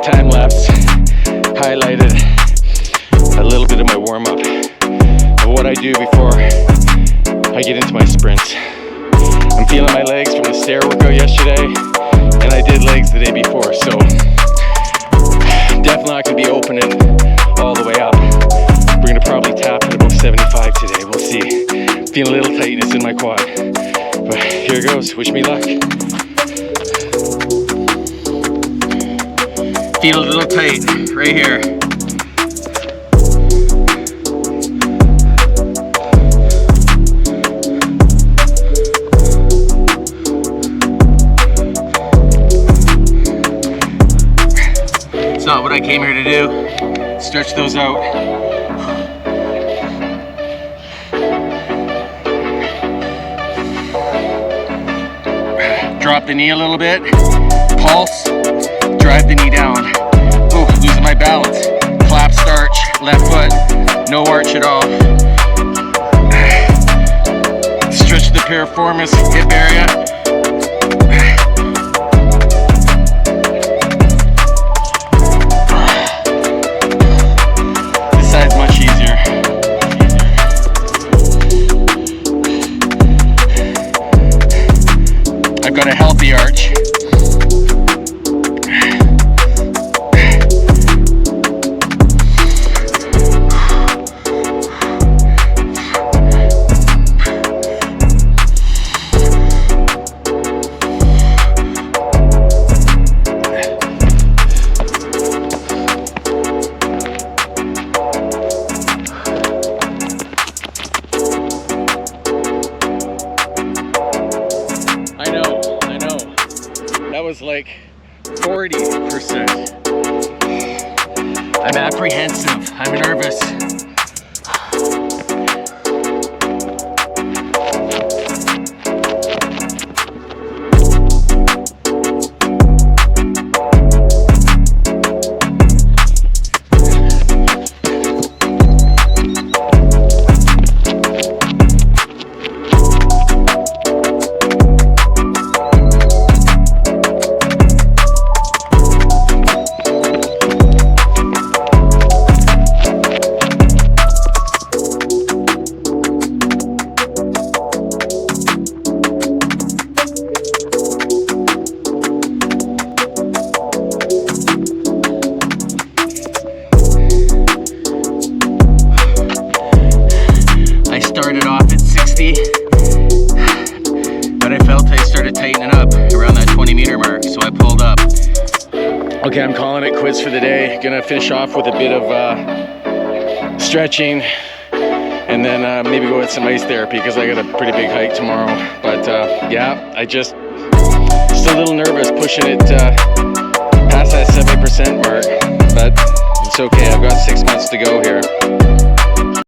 time lapse highlighted a little bit of my warm-up of what I do before I get into my sprints. I'm feeling my legs from the stair workout yesterday, and I did legs the day before, so definitely not going to be opening all the way up. We're going to probably tap at about 75 today. We'll see. Feeling a little tightness in my quad, but here it goes. Wish me luck. Feel a little tight right here. It's not what I came here to do. Stretch those out. Drop the knee a little bit. Pulse. Drive the knee down. Oh, losing my balance. Collapse arch. Left foot. No arch at all. Stretch the piriformis hip area. I've got a healthy arch. That was like 40%. I'm apprehensive. I'm nervous. Started off at 60, but I felt I started tightening up around that 20-meter mark, so I pulled up. Okay, I'm calling it quits for the day. Gonna finish off with a bit of stretching, and then maybe go with some ice therapy because I got a pretty big hike tomorrow. But yeah, I just a little nervous pushing it past that 70% mark, but it's okay. I've got 6 months to go here.